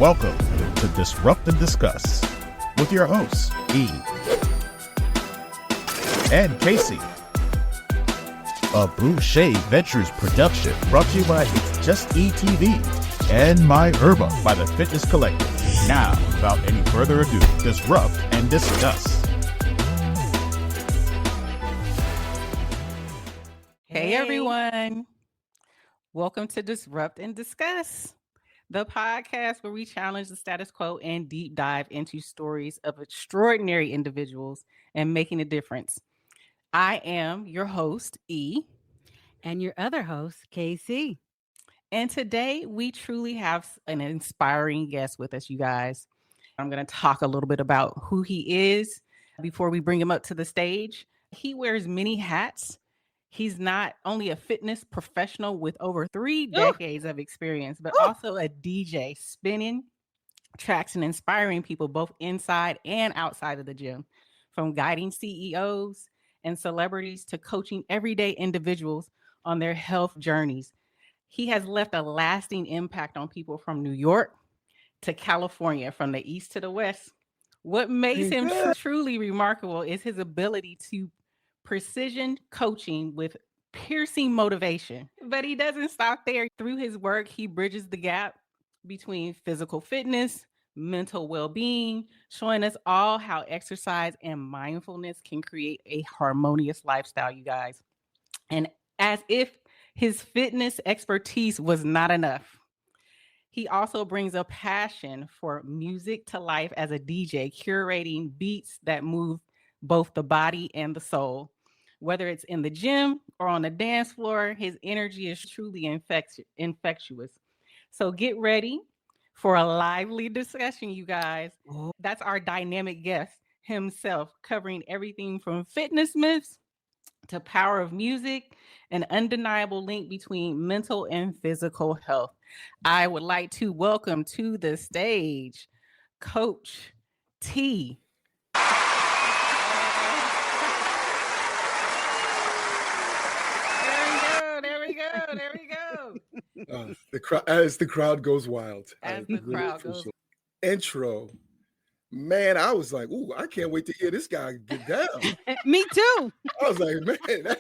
Welcome to Disrupt and Discuss with your hosts, E and Casey. A Boucher Ventures production brought to you by Just E TV and My Herba by the Fitness Collective. Now, without any further ado, disrupt and discuss. Hey everyone. Welcome to Disrupt and Discuss, the podcast where we challenge the status quo and deep dive into stories of extraordinary individuals and making a difference. I am your host, E. And your other host, KC. And today we truly have an inspiring guest with us, you guys. I'm going to talk a little bit about who he is before we bring him up to the stage. He wears many hats. He's not only a fitness professional with over 3 decades of experience, but also a DJ, spinning tracks and inspiring people both inside and outside of the gym, from guiding CEOs and celebrities to coaching everyday individuals on their health journeys. He has left a lasting impact on people from New York to California, from the east to the west. What makes him truly remarkable is his ability to precision coaching with piercing motivation. But he doesn't stop there. Through his work, he bridges the gap between physical fitness, mental well-being, showing us all how exercise and mindfulness can create a harmonious lifestyle, you guys. And as if his fitness expertise was not enough, he also brings a passion for music to life as a DJ, curating beats that move both the body and the soul. Whether it's in the gym or on the dance floor, his energy is truly infectious. So get ready for a lively discussion, you guys. That's our dynamic guest himself, covering everything from fitness myths to power of music, an undeniable link between mental and physical health. I would like to welcome to the stage Coach T. There we go. As the crowd goes wild. Intro. Man, I was like, ooh, I can't wait to hear this guy get down. Me too. I was like, man,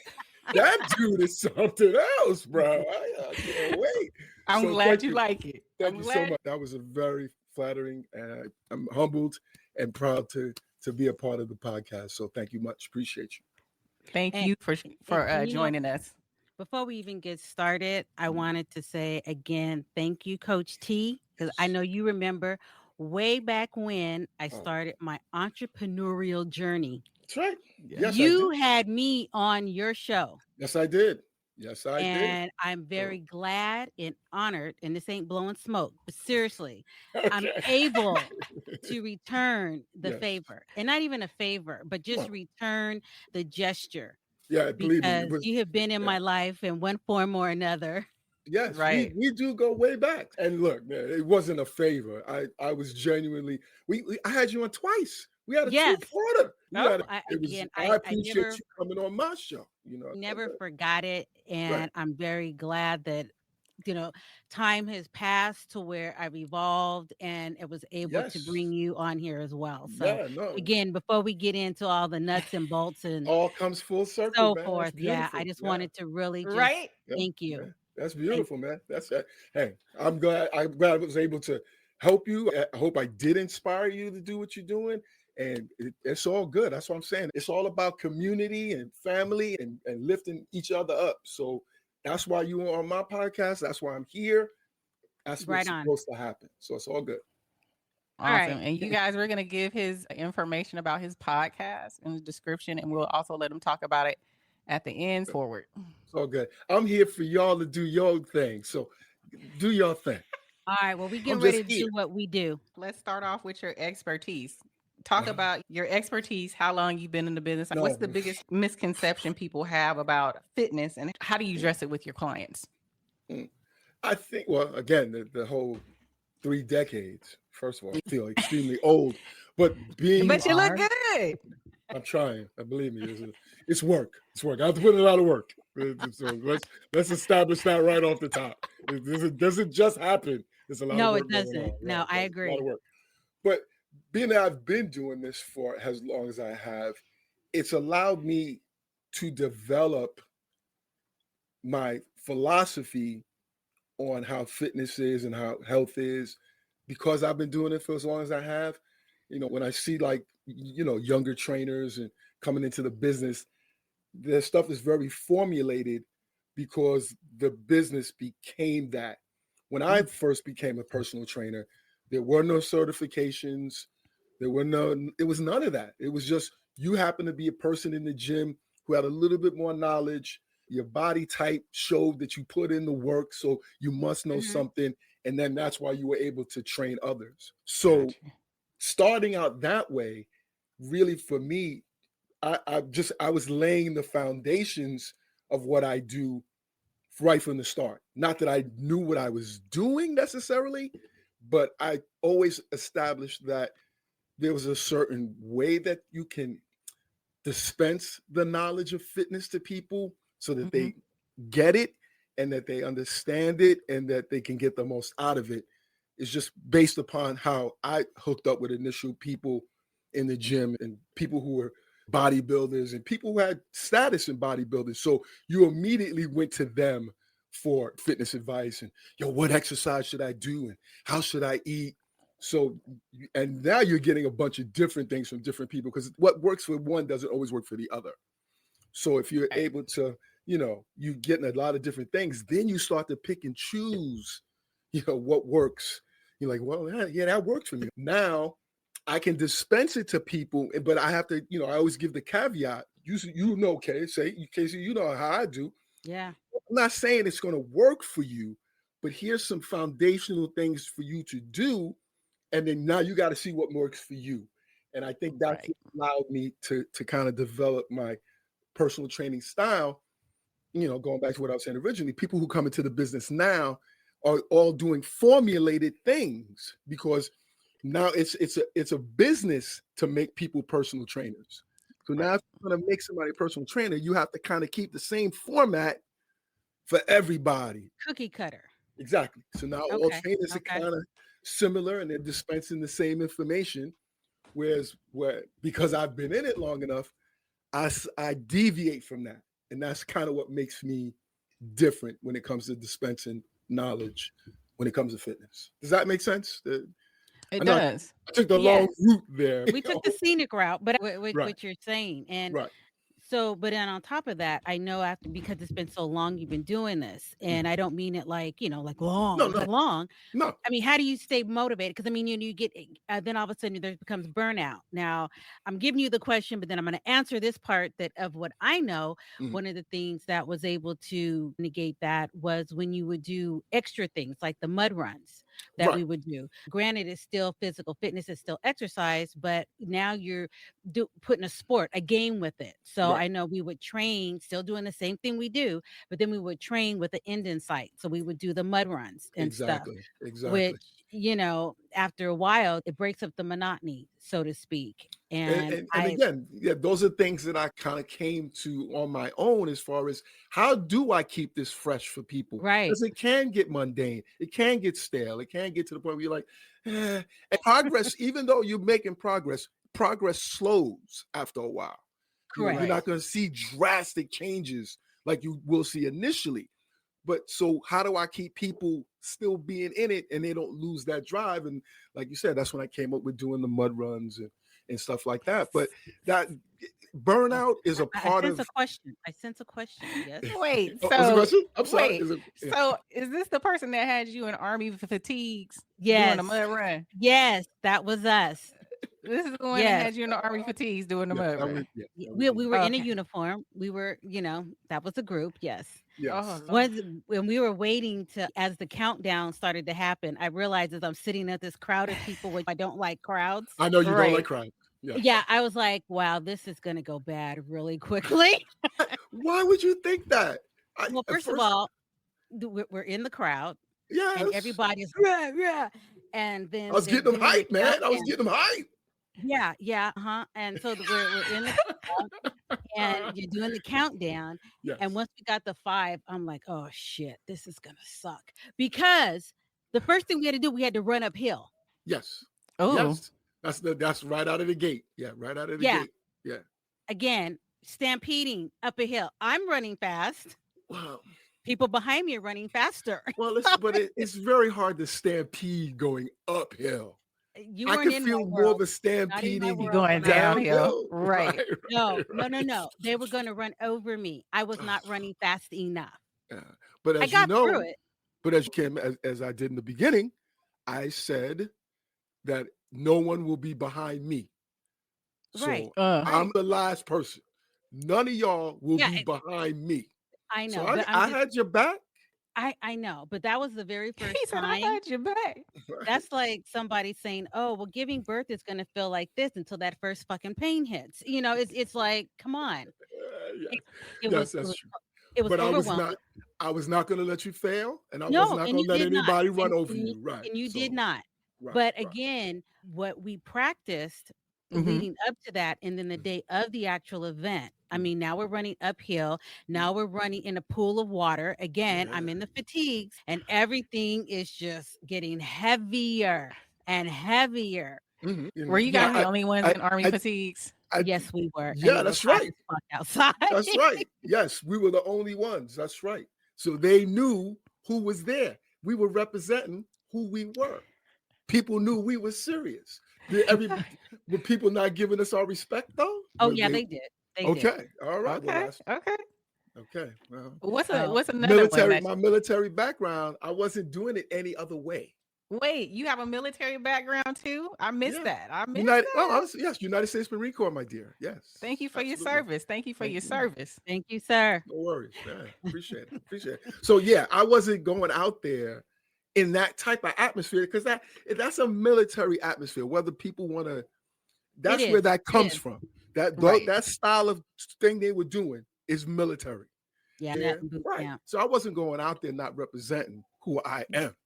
that dude is something else, bro. I can't wait. I'm glad you like it. Thank you so much. That was a very flattering. I'm humbled and proud to be a part of the podcast. So thank you much. Appreciate you. Thank you for joining us. Before we even get started, I wanted to say again, thank you, Coach T, because I know you remember way back when I started my entrepreneurial journey. That's right. Yes, you had me on your show. Yes, I did. Did. And I'm very glad and honored, and this ain't blowing smoke, but seriously, I'm able to return the favor. And not even a favor, but just return the gesture. Yeah, believe me. You have been in my life in one form or another. Yes, right. We do go way back. And look, man, it wasn't a favor. I was genuinely, I had you on twice. We had a two-parter. I appreciate you coming on my show. Never forgot it. And I'm very glad that, time has passed to where I've evolved and it was able to bring you on here as well. So again, before we get into all the nuts and bolts and all comes full circle, so forth. Yeah, I just wanted to really just thank you. Yeah. That's beautiful, man. That's it. Hey, I'm glad I was able to help you. I hope I did inspire you to do what you're doing. And it's all good. That's what I'm saying. It's all about community and family and lifting each other up. So that's why you are on my podcast. That's why I'm here. That's what's supposed to happen. So it's all good. Awesome. All right. And you guys, we're going to give his information about his podcast in the description, and we'll also let him talk about it at the end forward. It's all good. I'm here for y'all to do your thing. So do your thing. All right. Well, we get ready to do what we do. Let's start off with your expertise. Talk about your expertise, how long you've been in the business. What's the biggest misconception people have about fitness, and how do you address it with your clients? I think, well, again, the whole 3 decades. First of all, I feel extremely old, but you look good. I'm trying. Believe me, it's work. It's work. I have to put in a lot of work. So let's establish that right off the top. It doesn't just happen There's a lot of No, work it going doesn't. on. No, Right, I right. It's a lot of agree. work. But being that I've been doing this for as long as I have, it's allowed me to develop my philosophy on how fitness is and how health is because I've been doing it for as long as I have. When I see like, younger trainers and coming into the business, their stuff is very formulated because the business became that. When I first became a personal trainer, there were no certifications. It was none of that. It was just you happen to be a person in the gym who had a little bit more knowledge. Your body type showed that you put in the work, so you must know something. And then that's why you were able to train others. So starting out that way, really for me, I was laying the foundations of what I do right from the start. Not that I knew what I was doing necessarily, but I always established that there was a certain way that you can dispense the knowledge of fitness to people so that they get it and that they understand it and that they can get the most out of it. It's just based upon how I hooked up with initial people in the gym and people who were bodybuilders and people who had status in bodybuilding. So you immediately went to them for fitness advice and, what exercise should I do and how should I eat? So, and now you're getting a bunch of different things from different people because what works for one doesn't always work for the other. So if you're able to, you're getting a lot of different things, then you start to pick and choose, what works. You're like, well, yeah, that works for me. Now I can dispense it to people, but I have to, I always give the caveat. Casey, you know how I do. Yeah. I'm not saying it's going to work for you, but here's some foundational things for you to do. And then now you got to see what works for you. And I think that's what allowed me to kind of develop my personal training style. Going back to what I was saying originally, people who come into the business now are all doing formulated things because now it's a business to make people personal trainers. So now if you're going to make somebody a personal trainer, you have to kind of keep the same format for everybody. Cookie cutter. Exactly. So now all trainers are kind of similar and they're dispensing the same information. Whereas because I've been in it long enough, I deviate from that. And that's kind of what makes me different when it comes to dispensing knowledge when it comes to fitness. Does that make sense? It does. I took the long route there. We took the scenic route, but what you're saying. And so, but then on top of that, I know because it's been so long you've been doing this, and I don't mean it like, like long. No. I mean, how do you stay motivated? Because I mean, you get, then all of a sudden there becomes burnout. Now, I'm giving you the question, but then I'm going to answer this part of what I know. One of the things that was able to negate that was when you would do extra things like the mud runs that we would do. Granted, it's still physical fitness, it's still exercise, but now you're putting a game with it. So I know we would train, still doing the same thing we do, but then we would train with the end in sight. So we would do the mud runs and stuff. Exactly. Which, after a while, it breaks up the monotony, so to speak. And again, those are things that I kind of came to on my own as far as how do I keep this fresh for people? Right. Because it can get mundane. It can get stale. It can get to the point where you're like, And progress, even though you're making progress slows after a while. Correct. You're not going to see drastic changes like you will see initially. But so how do I keep people still being in it and they don't lose that drive? And like you said, that's when I came up with doing the mud runs and stuff like that. But that burnout is a part of. I sense a question. Yes. Wait. So what's the question? I'm sorry. So is this the person that had you in army fatigues? Yes. Doing a mud run? Yes, that was us. This is the one that had you in the army fatigues doing the mud run. We were in a uniform. We were, that was a group. Yes. Yes. When we were waiting as the countdown started to happen, I realized as I'm sitting at this crowd of people, which I don't like crowds. I know you don't like crowds. Yeah, I was like, wow, this is going to go bad really quickly. Why would you think that? Well, first of all, we're in the crowd. Yes. And everybody's, rah. And then I was getting them hyped, man. I was getting them hyped. Yeah. And so we're in the crowd and you're doing the countdown. Yes. And once we got the 5, I'm like, oh shit, this is gonna suck. Because The first thing we had to do, we had to run uphill. Yes. Oh, Yes. That's right out of the gate. Yeah, right out of the gate. Yeah. Again, stampeding up a hill. I'm running fast. Wow. People behind me are running faster. Well, it's very hard to stampede going uphill. You I weren't can in feel my more world. of a stampeding you're going downhill. Right. No. They were going to run over me. I was not running fast enough. But I got through it. But as Kim, as I did in the beginning, I said that no one will be behind me. Right. So I'm the last person. None of y'all will be behind me. I know. So I had your back. I know, but that was the very first He said, time. I had your back. That's like somebody saying, "Oh, well, giving birth is going to feel like this until that first fucking pain hits." You know, it's like, come on. That's true. It was overwhelming. I was not going to let you fail, and I was not going to let anybody run over you. Right. And you did not. Right, but again, what we practiced leading up to that, and then the day of the actual event. I mean, now we're running uphill. Now we're running in a pool of water. Again, I'm in the fatigues, and everything is just getting heavier and heavier. Were you guys the only ones in Army fatigues? Yes, we were. Yeah, that's right. Outside. That's right. Yes, we were the only ones. That's right. So they knew who was there. We were representing who we were. People knew we were serious. Were people not giving us our respect though? Oh yeah, they did. Okay. All right. Okay. Well, what's another one? My military background, I wasn't doing it any other way. Wait, you have a military background too? I missed that. United States Marine Corps, my dear. Yes. Thank you for your service. Thank you for your service. Thank you, sir. No worries. Yeah, appreciate it. So yeah, I wasn't going out there in that type of atmosphere because that's a military atmosphere. Whether people want to, that's where that comes from. That style of thing they were doing is military. Yeah. Right. Yeah. So I wasn't going out there not representing who I am.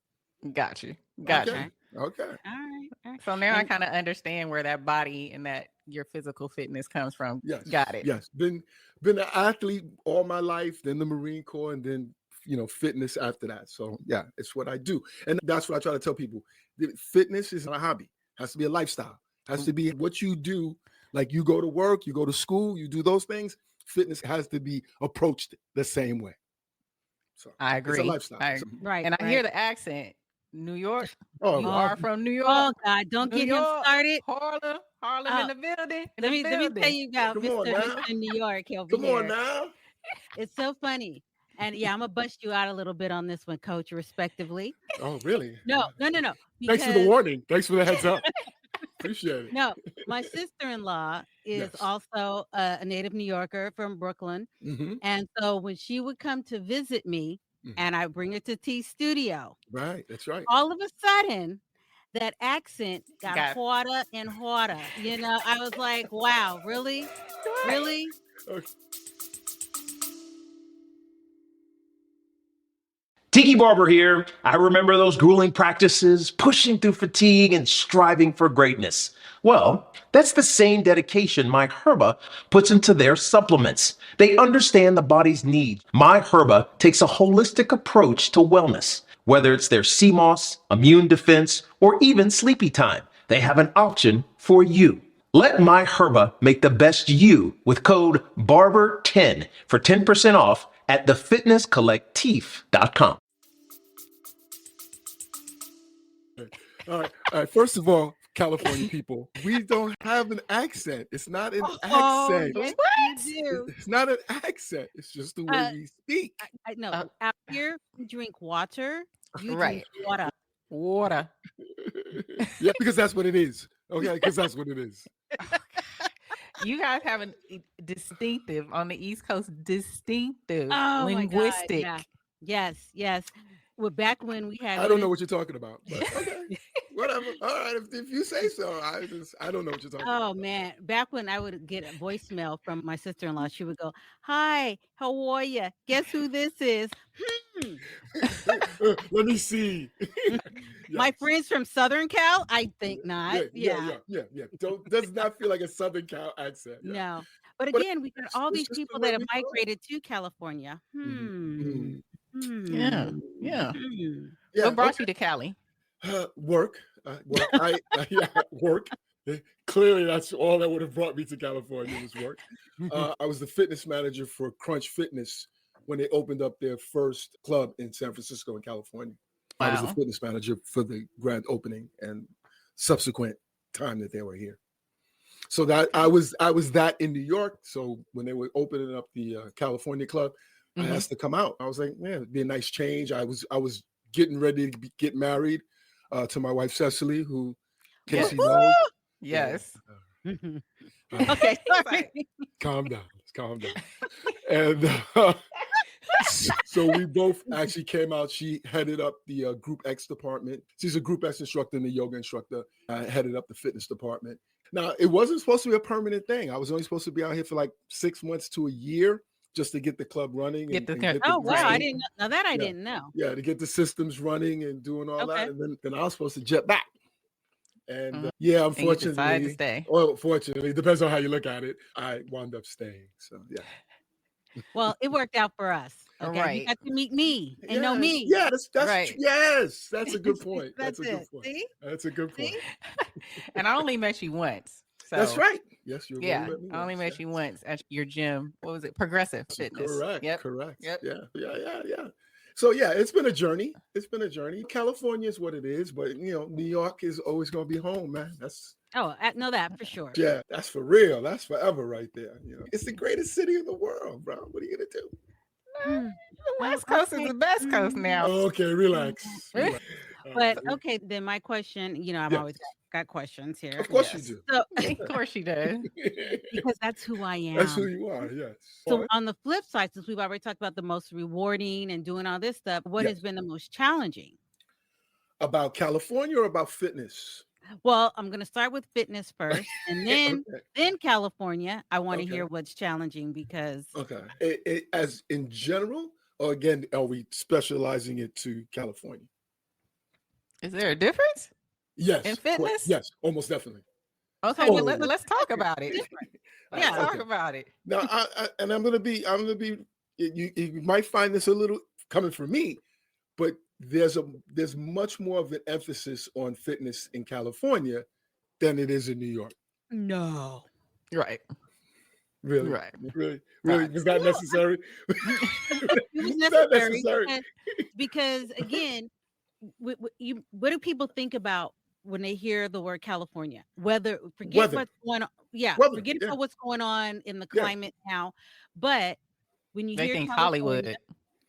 Got you. Okay. All right. So now I kind of understand where that body and that your physical fitness comes from. Yes. Got it. Yes. Been an athlete all my life, then the Marine Corps, and then fitness after that. So yeah, it's what I do. And that's what I try to tell people. Fitness is not a hobby. It has to be a lifestyle. It has to be what you do. Like you go to work, you go to school, you do those things. Fitness has to be approached the same way. So I agree. It's a lifestyle. Right. And I hear the accent. New York. Oh, you are from New York. Oh God, don't get him started. Harlem in the building. Let me tell you about Mr. New York. Come on now. It's so funny. And yeah, I'm gonna bust you out a little bit on this one, Coach, respectively. Oh, really? No. Thanks for the warning. Thanks for the heads up. Appreciate it. No, my sister-in-law is also a native New Yorker from Brooklyn. And so when she would come to visit me, and I bring her to T Studio. Right, that's right. All of a sudden, that accent got harder and harder. I was like, wow, really? Really? Okay. Tiki Barber here. I remember those grueling practices, pushing through fatigue and striving for greatness. Well, that's the same dedication My Herba puts into their supplements. They understand the body's needs. My Herba takes a holistic approach to wellness. Whether it's their CMOS, immune defense, or even sleepy time, they have an option for you. Let My Herba make the best you with code BARBER10 for 10% off at thefitnesscollective.com. All right. First of all, California people, we don't have an accent. It's not an accent. Yes, you do. It's not an accent. It's just the way we speak. I know. Out here, we drink water. You right. drink Water. Yeah, because that's what it is. Okay, because that's what it is. You guys have a distinctive on the East Coast, linguistic. My God, yeah. Yes. Well, back when we had, I don't know what you're talking about. But okay, whatever. All right, if you say so, I don't know what you're talking about. Oh man, back when I would get a voicemail from my sister-in-law, she would go, "Hi, how are you? Guess who this is?" Let me see. My friends from Southern Cal? I think not. Yeah. Does not feel like a Southern Cal accent. Yeah. No. But again, we got all these people that have migrated to California. Yeah. Hmm. Yeah. Hmm. Yeah. What brought Okay. you to Cali? Work. Yeah, work. Clearly, that's all that would have brought me to California was work. I was the fitness manager for Crunch Fitness when they opened up their first club in San Francisco in California. I was the Wow. fitness manager for the grand opening and subsequent time that they were here. So that I was that in New York. So when they were opening up the California club, I Mhm. asked to come out. I was like, man, it'd be a nice change. I was getting ready to get married to my wife Cecily, who Yes. Casey knows. Yes. Okay, It's sorry. like, Calm down. Let's calm down. And so we both actually came out. She headed up the Group X department. She's a Group X instructor and a yoga instructor. I headed up the fitness department. Now, it wasn't supposed to be a permanent thing. I was only supposed to be out here for like 6 months to a year just to get the club running Get and, the and con- get the Oh wow, I Right. didn't know. Now that I Yeah. didn't know. yeah, to get the systems running and doing all Okay. that. And then I was supposed to jet back. And Mhm. yeah, And you decided to unfortunately, stay. well, fortunately, it depends on how you look at it. I wound up staying. So yeah. Well, it worked out for us. Okay, you Right. got to meet me and know Yes, me. yes, that's Right. yes, that's a good point. That's That's a good it. point. See? That's a good point. See? And I only met you once. So That's right. Yes, you're yeah, met me I only once, met you yes. once at your gym. What was it? Progressive Fitness. Correct. Yep. Correct. Yep. Yeah. So yeah, it's been a journey. It's been a journey. California is what it is, but New York is always gonna be home, man. That's Oh, I know that for sure. yeah, that's for real. That's forever right there. It's the greatest city in the world, bro. What are you gonna do? Hmm. The West Coast is Okay. the best coast now. Okay, relax. Relax. All But right. okay, then my question, I've Yes. always got questions here. Of course Yes. you So Of course she does. do. because that's who I am. That's who you are, yes. So on the flip side, since we've already talked about the most rewarding and doing all this stuff, what has Yes. been the most challenging? About California or about fitness? Well, I'm going to start with fitness first, and then Okay. then California. I want to Okay. hear what's challenging because Okay. As in general, or again, are we specializing it to California? Is there a difference Yes. in fitness? Yes, almost definitely. Okay, Oh, well let's talk about it. Let's Yeah. talk Okay. about it. Now, I'm gonna be. You might find this a little coming from me, but there's much more of an emphasis on fitness in California than it is in New York. no. Right. Really, Right. really, Right. was that necessary? It was Was that necessary because again, what do people think about when they hear the word California? Forget Weather. what's going on. Yeah, Weather, forget yeah. about what's going on in the Yeah. climate now. But when you They hear think California, Hollywood.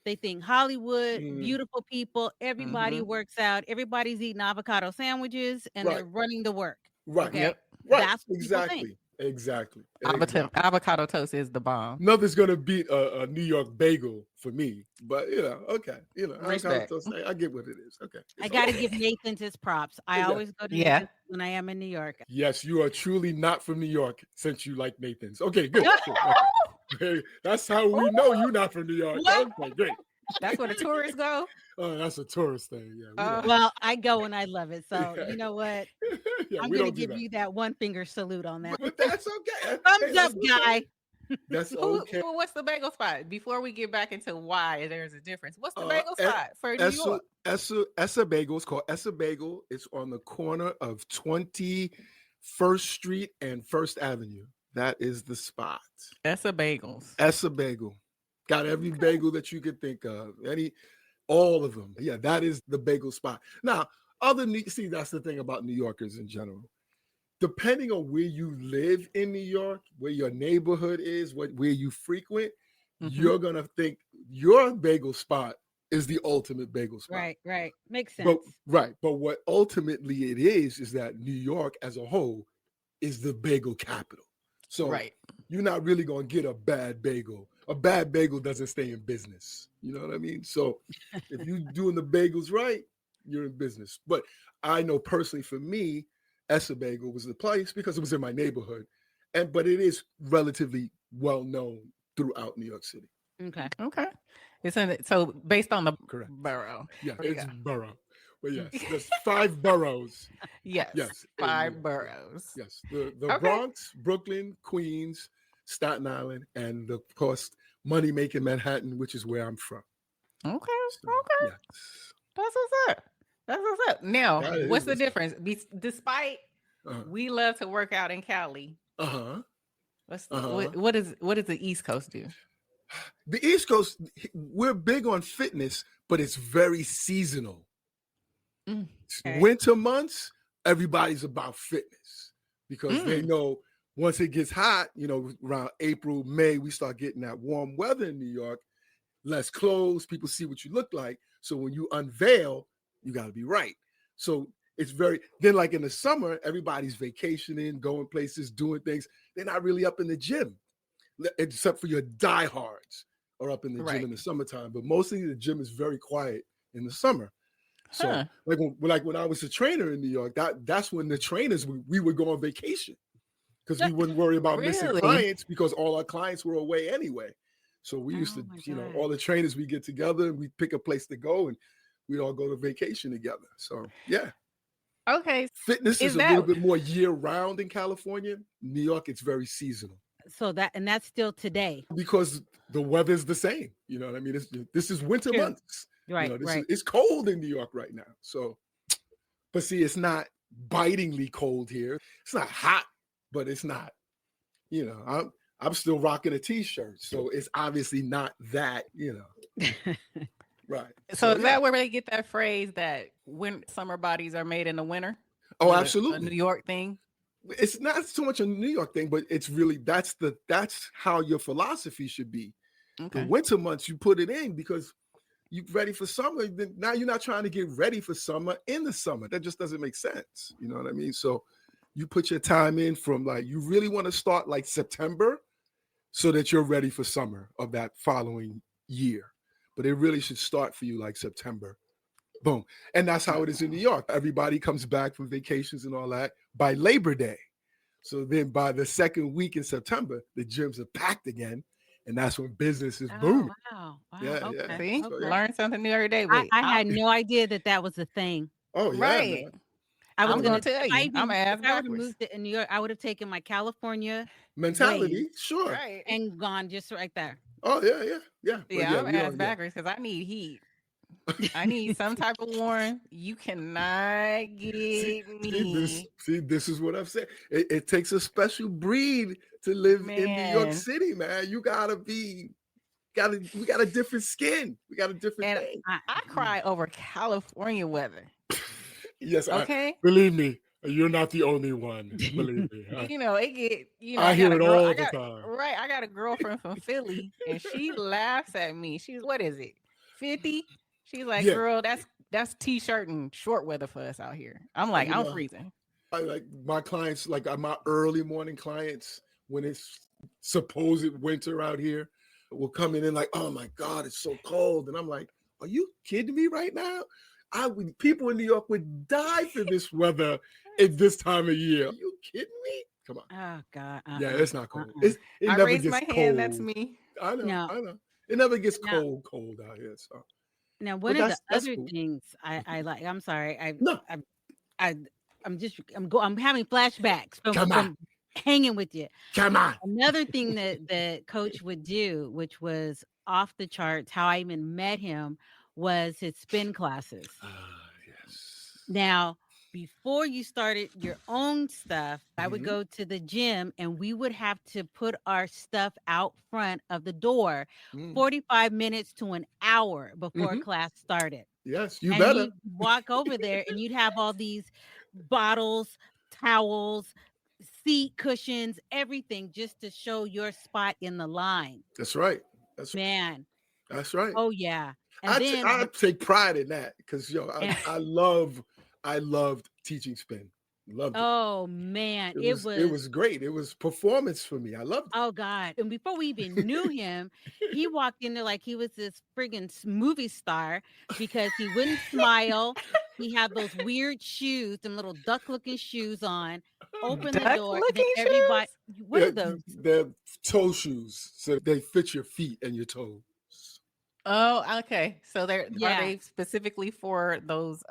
they think Hollywood, Mm. beautiful people, everybody Mhm. works out, everybody's eating avocado sandwiches, and they're Right. running to work. Right. Okay, Yep. Right. that's what people think. Exactly. Avocado toast is the bomb. Nothing's gonna beat a New York bagel for me, but okay, Respect. I get what it is. Okay, I it's got to okay. give Nathan's his props. I Yeah. always go to Yeah. Nathan's when I am in New York. Yes, you are truly not from New York since you like Nathan's. Okay, good. Good. That's how we know you're not from New York. What? Okay, great. That's where the tourists go. Oh, that's a tourist thing. Yeah, Well, I go and I love it. So Yeah. you know what? yeah, I'm we going to don't do give that. you that one finger salute on that. But that's okay. Thumbs up, guy. That's Who, okay. what's the bagel spot? Before we get back into why there's a difference, what's the bagel E- spot for New York? Essa Bagel. It's called Essa Bagel. It's on the corner of 21st Street and First Avenue. That is the spot. That's a bagels. Essa Bagel. Got every bagel that you could think of. All of them. Yeah, that is the bagel spot. Now, see, that's the thing about New Yorkers in general. Depending on where you live in New York, where your neighborhood is, where you frequent, Mhm. you're gonna think your bagel spot is the ultimate bagel spot. Right. Makes sense. But what ultimately it is that New York as a whole is the bagel capital. So Right. you're not really gonna get a bad bagel. A bad bagel doesn't stay in business. You know what I mean? So if you're doing the bagels right, you're in business. But I know personally for me, Essa Bagel was the place because it was in my neighborhood. But it is relatively well known throughout New York City. Okay. Okay. So based on the Correct. borough. Yeah, What do you it's got? borough. But yes, there's 5 boroughs. Yes. Yes. in 5 New York. boroughs. Yes. The Okay. Bronx, Brooklyn, Queens, Staten Island, and of course, money-making Manhattan, which is where I'm from. Okay. So, Okay. yes. That's what's up. That's what's up. Now, That is what's the what's difference? Despite Uh-huh. we love to work out in Cali. Uh-huh. What does the East Coast do? The East Coast, we're big on fitness, but it's very seasonal. Okay. Winter months, everybody's about fitness because they know once it gets hot, around April, May, we start getting that warm weather in New York, less clothes, people see what you look like. So when you unveil, you got to be right. So it's then like in the summer, everybody's vacationing, going places, doing things. They're not really up in the gym, except for your diehards are up in the gym in the summertime. But mostly the gym is very quiet in the summer. So like when I was a trainer in New York, that's when the trainers, we would go on vacation because we wouldn't worry about missing clients because all our clients were away anyway. So we used to, all the trainers, we get together and we pick a place to go and we'd all go to vacation together. So yeah. Okay. Fitness is a little bit more year round in California. New York, it's very seasonal. So that's still today. Because the weather's the same. You know what I mean? This is winter months. Right, It's cold in New York right now. So, but see, it's not bitingly cold here. It's not hot, but it's not, I'm still rocking a t-shirt. So it's obviously not that, Right. So is that where they get that phrase that when summer bodies are made in the winter? Oh, absolutely. A New York thing? It's not so much a New York thing, but it's really, that's how your philosophy should be. Okay. The winter months, you put it in because you're ready for summer. Then now you're not trying to get ready for summer in the summer. That just doesn't make sense. You know what I mean? So you put your time in from like, you really want to start like September so that you're ready for summer of that following year. But it really should start for you like September. Boom. And that's how it is in New York. Everybody comes back from vacations and all that by Labor Day. So then by the second week in September, the gyms are packed again. And that's when business is booming. Wow. Yeah. See? So, learn something new every day. I had no idea that was a thing. Oh, yeah. Right. Man. I was going to tell you. I'm if I would have moved to New York, I would have taken my California mentality. Sure. Right. And gone just right there. Oh, yeah. Yeah, I'm ass backwards because I need heat. I need some type of warmth. You cannot get me. This is what I'm saying. It takes a special breed to live in New York City, man. We got a different skin. We got a different thing. I cry over California weather. Yes. Okay. Believe me, you're not the only one. Believe me. I hear it all the time. Right. I got a girlfriend from Philly and she laughs at me. What is it? 50? She's like, girl, that's t-shirt and short weather for us out here. I'm like, I'm freezing. I like my clients, like my early morning clients, when it's supposed winter out here, will come in and like, oh my God, it's so cold. And I'm like, are you kidding me right now? People in New York would die for this weather at this time of year. Are you kidding me? Come on. Oh God. Yeah, it's not cold. It I never raised gets my cold. hand. That's me. I know. It never gets cold out here. So. Now, one of the other things I like, I'm sorry, I'm having flashbacks from hanging with you. Come on. Another thing that Coach would do, which was off the charts, how I even met him, was his spin classes. Yes. Now, before you started your own stuff, I would go to the gym and we would have to put our stuff out front of the door 45 minutes to an hour before class started. Yes, you better. You'd walk over there and you'd have all these bottles, towels, seat cushions, everything just to show your spot in the line. That's right. That's right. Oh, yeah. And I take pride in that because I loved teaching spin. Loved it. Oh man, it was great. It was performance for me. I loved it. Oh God. And before we even knew him, he walked in there like he was this friggin' movie star because he wouldn't smile. He had those weird shoes, them little duck-looking shoes on. Open the door. Everybody, what are those? They're toe shoes, so they fit your feet and your toes. Oh, okay. So are they specifically for those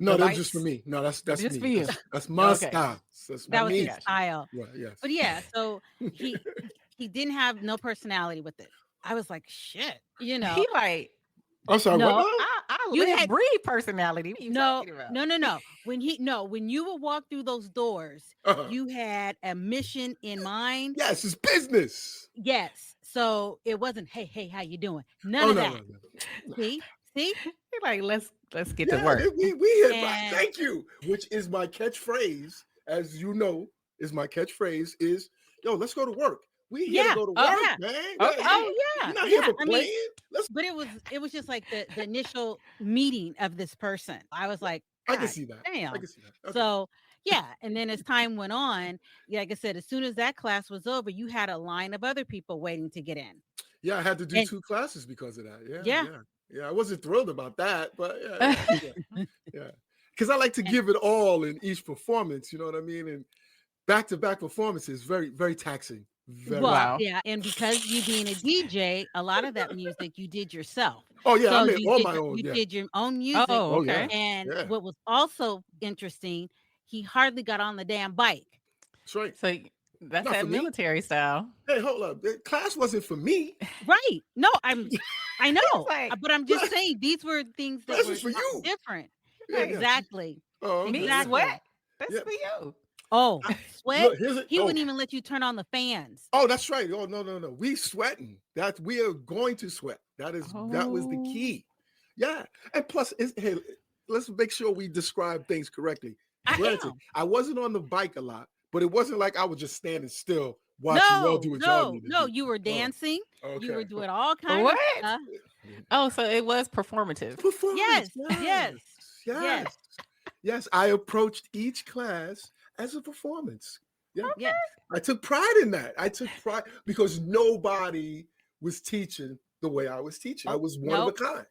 No, that's just for me. No, that's just me. for you. That's my style. That was his style. Right, yes. But yeah, so he didn't have no personality with it. I was like, shit, He like, I'm sorry. No, What? I You live had- breathe personality. What are you No, talking about? no. When you would walk through those doors, Uh-huh. you had a mission in mind. Yes, it's business. Yes. So it wasn't, hey, how you doing? None Oh of no, that. no. See? You're like, let's get to Yeah, work. we hit right. And- Thank you. Which is my catchphrase, as you know, is my catchphrase is, yo, let's go to work. We here to Yeah. go to Oh, work, yeah. man. Okay. Oh yeah. We're not here for I mean, playing. Let's. but it was just like the initial meeting of this person. I was like, I can God see that. damn. I can see that. Okay. So yeah, and then as time went on, like I said, as soon as that class was over, you had a line of other people waiting to get in. Yeah, I had to do And- 2 classes because of that. Yeah. Yeah. I wasn't thrilled about that, but yeah. Because I like to give it all in each performance. You know what I mean? And back-to-back performances, very, very taxing. Very. Well, Wow. yeah, and because you being a DJ, a lot of that music you did yourself. Oh yeah, I So made you all did my your- own. You Yeah. did your own music. Oh, Oh, okay. yeah. And Yeah. what was also interesting, he hardly got on the damn bike. That's right. So that's Not that for me. military style. Hey, hold up. The class wasn't for me. Right. No, I know. like- But I'm just saying these were things that This were is for not you. different. Yeah. Exactly. Oh, okay. Me Exactly. sweat. That's Yeah. for you. Oh, sweat. Look, here's it. He Oh. wouldn't even let you turn on the fans. Oh, that's right. Oh, no. We sweating. That we are going to sweat. That was the Oh. key. Yeah. And plus, hey, let's make sure we describe things correctly. I Granted, am. I wasn't on the bike a lot, but it wasn't like I was just standing still watching y'all do what y'all need to do. you were dancing. Okay. You were doing all kinds What? of stuff. Oh, so it was performative. Performance. Yes. Yes. I approached each class as a performance. Yeah. Yes. I took pride in that. I took pride because nobody was teaching the way I was teaching. I was one of a kind.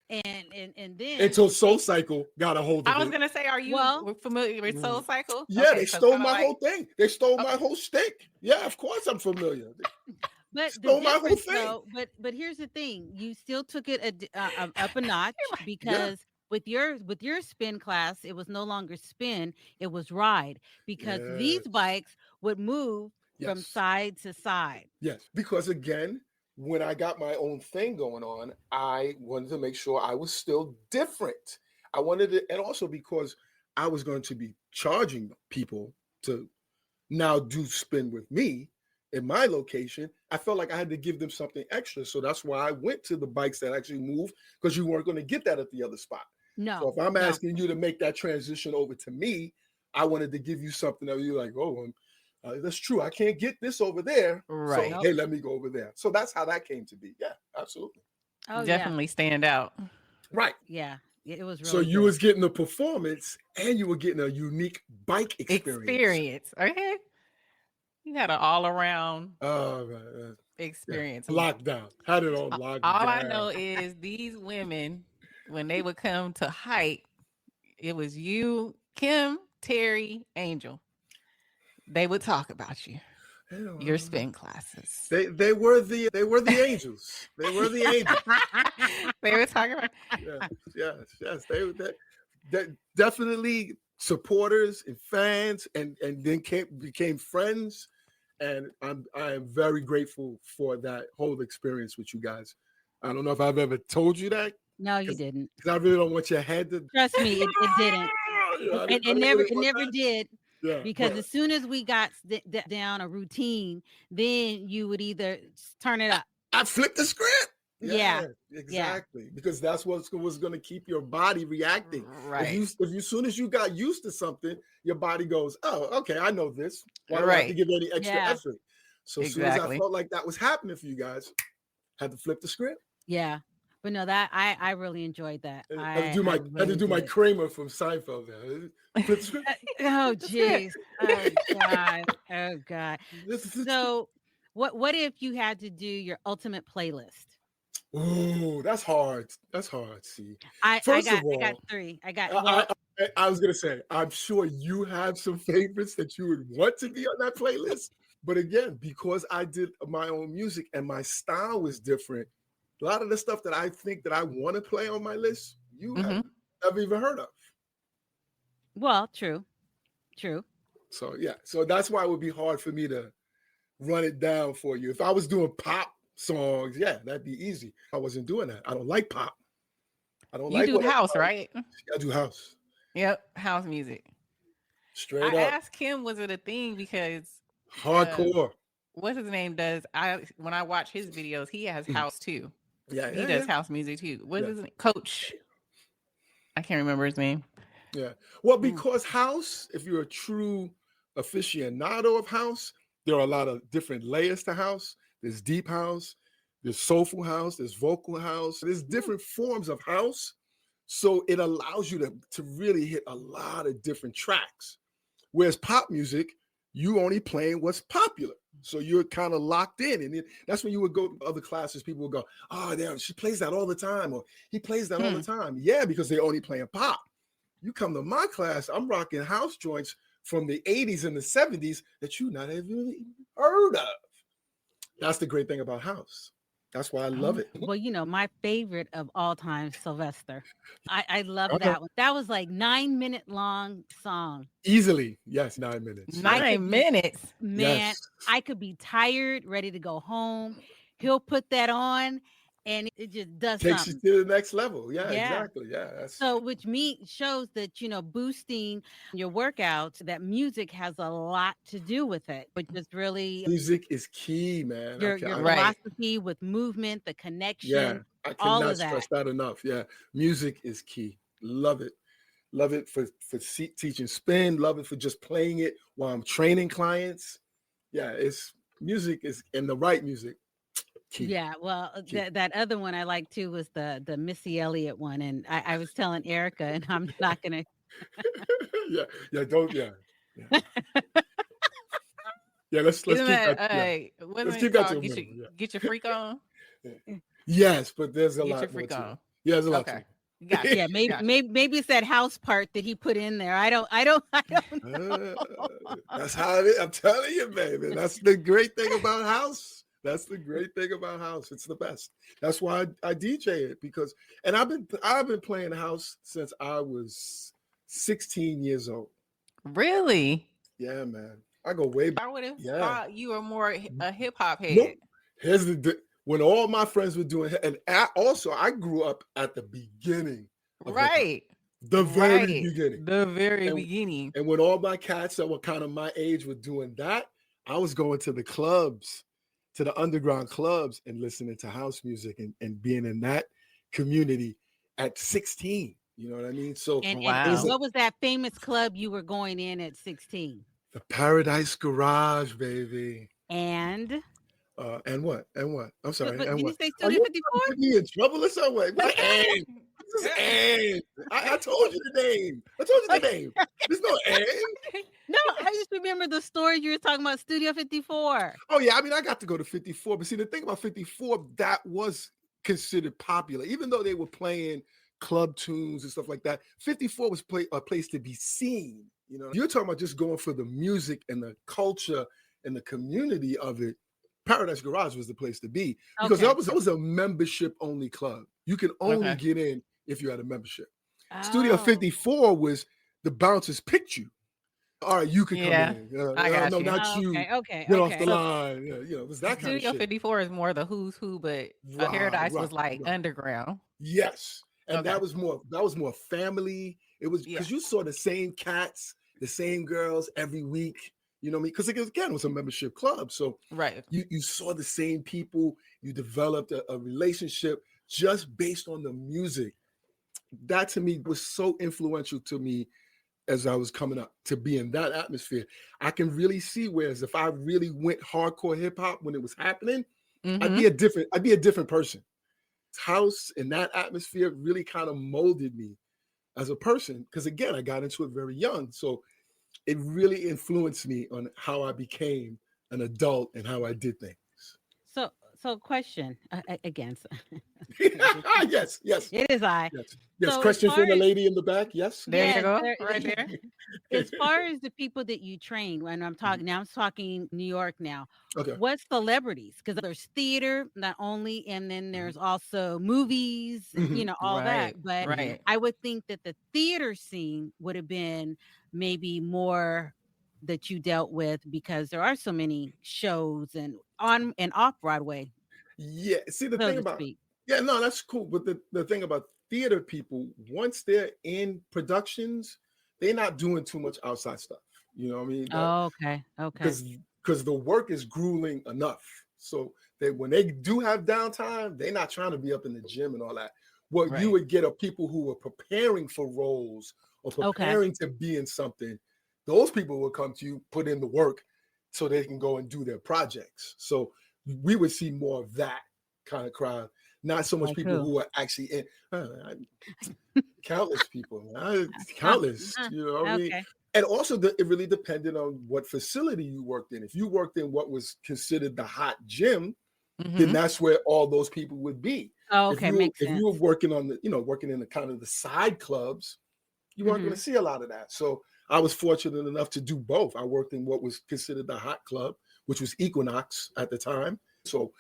And then Until Soul Cycle got a hold of I was it. gonna say, are you familiar with Soul Cycle? Yeah, Okay, they so stole kinda my like- whole thing. They stole my whole stick. Yeah, of course I'm familiar. But stole the my whole difference, thing. though, but here's the thing: you still took it up a notch because with your spin class, it was no longer spin; it was ride because these Yes. bikes would move from Yes. side to side. Yes, because again, when I got my own thing going on, I wanted to make sure I was still different. I wanted to, and also because I was going to be charging people to now do spin with me in my location, I felt like I had to give them something extra. So that's why I went to the bikes that actually move, because you weren't going to get that at the other spot. No, So if I'm no. asking you to make that transition over to me, I wanted to give you something that you're like, oh, that's true. I can't get this over there. Right. So, hey, let me go over there. So that's how that came to be. Yeah, absolutely. Oh definitely stand out. Right. yeah. It was really So you good. was getting a performance and you were getting a unique bike experience. Okay. You had an all around Oh, right. experience. Lockdown. Had it on lockdown. All I know is these women, when they would come to hike, it was you, Kim, Terry, Angel. They would talk about you, your spin classes. They were the angels. They were the angels. They were talking about. Yes. They definitely supporters and fans, and then became friends. And I am very grateful for that whole experience with you guys. I don't know if I've ever told you that, No, you didn't. because I really don't want your head to. Trust me, it didn't. It never did. Yeah, Because but as soon as we got down a routine, then you would either turn it up. I flipped the script. Yeah. Exactly. Because that's what was going to keep your body reacting. Right. If you soon as you got used to something, your body goes, "Oh, okay, I know this. Why do I have to Right. give any extra Yeah. effort?" So as soon as I Exactly. felt like that was happening for you guys, had to flip the script. Yeah. But no, that I really enjoyed that. I had to do my did. Kramer from Seinfeld there. Flip the script. Oh jeez. Oh God. Oh God. So what if you had to do your ultimate playlist? Oh, that's hard. That's hard. See, I First got of all, I got three. I got I was gonna say, I'm sure you have some favorites that you would want to be on that playlist. But again, because I did my own music and my style was different, a lot of the stuff that I think that I want to play on my list, you haven't ever even heard of. well, true. So yeah, so that's why it would be hard for me to run it down for you. If I was doing pop songs. Yeah, that'd be easy. I wasn't doing that. I don't like pop. I don't You like do what house, right? I do house. Yep, house music. Straight I up. asked him, was it a thing? Because hardcore. What's his name does. When I watch his videos, he has house too. Yeah, he does house music too. What's his name? Coach? I can't remember his name. Yeah. Well, because house, if you're a true aficionado of house, there are a lot of different layers to house. There's deep house, there's soulful house, there's vocal house. There's different forms of house. So it allows you to really hit a lot of different tracks. Whereas pop music, you only playing what's popular. So you're kind of locked in. And that's when you would go to other classes, people would go, oh, damn, she plays that all the time. Or he plays that all the time. Yeah, because they're only playing pop. You come to my class, I'm rocking house joints from the 80s and the 70s that you not even heard of. That's the great thing about house. That's why I love it. Well, my favorite of all time, Sylvester. I love that one. That was like 9-minute long song. Easily. Yes, 9 minutes. 9 minutes. Man, Yes. I could be tired, ready to go home. He'll put that on and it just does Takes something. you to the next level. Yeah. Exactly. Yeah. So which shows that, boosting your workouts, that music has a lot to do with it, which is really music is key, man. your philosophy with movement, the connection. Yeah, I cannot stress that enough. Yeah, music is key. Love it. Love it for teaching spin. Love it for just playing it while I'm training clients. Yeah, music is, and the right music. Key. Yeah, well, that other one I like too was the Missy Elliott one, and I was telling Erica, and I'm not gonna. Let's keep that. Let's keep that to get your freak on. Yes, but there's a lot. Get your freak on. Yeah, there's a lot. Okay. Gotcha. Yeah, maybe it's that house part that he put in there. I don't know. That's how it is. I'm telling you, baby. That's the great thing about house. That's the great thing about house. It's the best. That's why I DJ it, because, and I've been playing house since I was 16 years old. Really? Yeah, man. I go way back. I would have thought you were more a hip hop head. Nope. Here's when all my friends were doing, and I grew up at the beginning. Right. The very beginning. The very beginning. And when all my cats that were kind of my age were doing that, I was going to the clubs, to the underground clubs, and listening to house music and being in that community at 16. You know what I mean? So and what was that famous club you were going in at 16? The Paradise Garage, baby. And what? I'm sorry. Did you say Studio 54? Put me in trouble or something? This is Ann. I told you the name. There's no Ann. No, I just remember the story you were talking about, Studio 54. Oh, yeah. I mean, I got to go to 54. But see, the thing about 54, that was considered popular. Even though they were playing club tunes and stuff like that, 54 was a place to be seen. You know, you're talking about just going for the music and the culture and the community of it. Paradise Garage was the place to be, because that was a membership-only club. You can only get in if you had a membership. Studio 54 was the bouncers picked you. All right, you could come in. I got you. Not you. Okay. Get off the line. It was that kind of shit. Studio 54 is more the who's who, but Paradise was like underground. Yes, and that was more family. It was because you saw the same cats, the same girls every week. You know what I mean? Because again, it was a membership club. So you saw the same people. You developed a relationship just based on the music. That to me was so influential to me as I was coming up, to be in that atmosphere. I can really see, whereas if I really went hardcore hip hop when it was happening, I'd be a different person. House in that atmosphere really kind of molded me as a person, because again, I got into it very young. So it really influenced me on how I became an adult and how I did things. So question again. Yes. It is I. Yes. So question from the lady in the back. Yes. There you go. Right there. As far as the people that you train, when I'm talking now, I'm talking New York now. Okay. What celebrities? Because there's theater, not only, and then there's also movies, all that. But I would think that the theater scene would have been maybe more that you dealt with, because there are so many shows and on and off Broadway. Yeah. See, the so thing to about, speak. yeah, no, that's cool. But the thing about theater people, once they're in productions, they're not doing too much outside stuff. You know what I mean? Oh, okay. Okay. Because the work is grueling enough. So that when they do have downtime, they're not trying to be up in the gym and all that. What you Right. would get are people who are preparing for roles or Okay. preparing to be in something. Those people will come to you, put in the work so they can go and do their projects. So we would see more of that kind of crowd, not so much Like people who? who are actually in. Countless people, countless. You know what I mean? Okay. And also, it really depended on what facility you worked in. If you worked in what was considered the hot gym, then that's where all those people would be. Oh, okay. Makes If sense. you were working on working in the kind of the side clubs, you weren't going to see a lot of that. So I was fortunate enough to do both. I worked in what was considered the hot club, which was Equinox at the time. So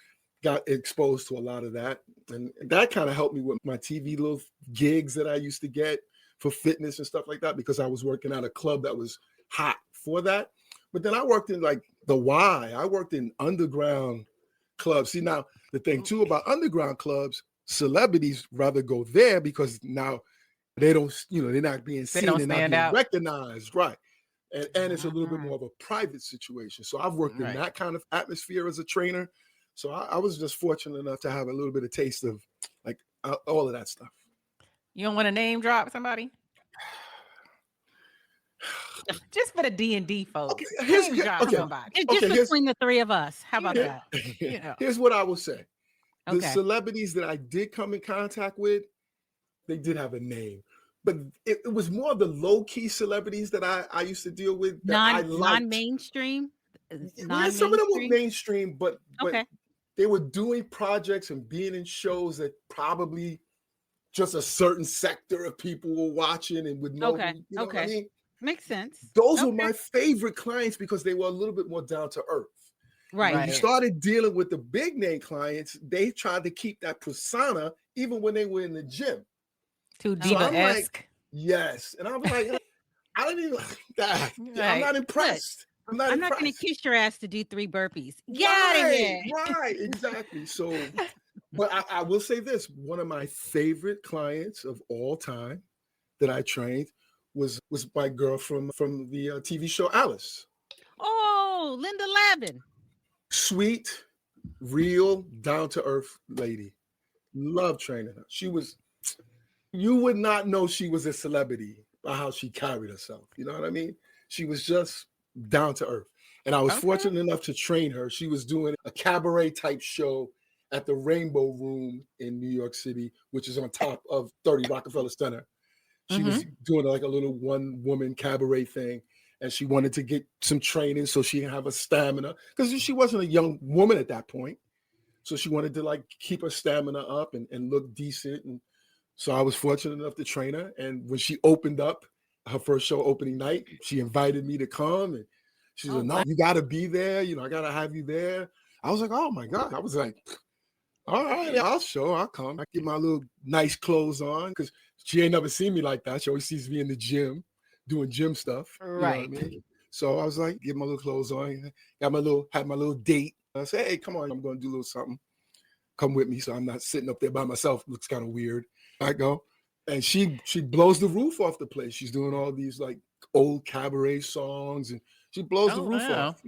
got exposed to a lot of that. And that kind of helped me with my TV little gigs that I used to get for fitness and stuff like that, because I was working at a club that was hot for that. But then I worked in like the Y. I worked in underground clubs. See, now the thing too about underground clubs, celebrities rather go there because now they don't, they're not being seen, they're not being recognized, right? And it's a little bit more of a private situation. So I've worked in that kind of atmosphere as a trainer. So I was just fortunate enough to have a little bit of taste of like all of that stuff. You don't want to name drop somebody? Just for the D&D folks. Okay, here's between the three of us. How about that? Here's what I will say. The Okay. celebrities that I did come in contact with, they did have a name. But it was more of the low-key celebrities that I used to deal with that I liked. Non-mainstream? Yeah, some of them were mainstream, but they were doing projects and being in shows that probably just a certain sector of people were watching and would know. Okay. You know what I mean? Makes sense. Those were my favorite clients because they were a little bit more down to earth. Right. When you started dealing with the big name clients, they tried to keep that persona even when they were in the gym. Too diva-esque. Like, yes. And I was like, I don't even like that. Right. I'm not impressed. I'm not going to kiss your ass to do 3 burpees. Get out of here. Right, exactly. So, but I will say this. One of my favorite clients of all time that I trained was my girl from the TV show Alice. Oh, Linda Lavin. Sweet, real, down-to-earth lady. Love training her. You would not know she was a celebrity by how she carried herself. You know what I mean? She was just down to earth. And I was fortunate enough to train her. She was doing a cabaret type show at the Rainbow Room in New York City, which is on top of 30 Rockefeller Center. She was doing like a little one-woman cabaret thing. And she wanted to get some training so she can have a stamina. Because she wasn't a young woman at that point. So she wanted to like keep her stamina up and look decent. And so I was fortunate enough to train her. And when she opened up her first show opening night, she invited me to come. And she said, no, you got to be there. I got to have you there. I was like, oh my God. I was like, all right, I'll come. I get my little nice clothes on because she ain't never seen me like that. She always sees me in the gym doing gym stuff. Right. You know what I mean? So I was like, get my little clothes on. Had my little date. I said, hey, come on. I'm going to do a little something. Come with me so I'm not sitting up there by myself. It looks kind of weird. I go. And she blows the roof off the place. She's doing all these like old cabaret songs and she blows the roof off,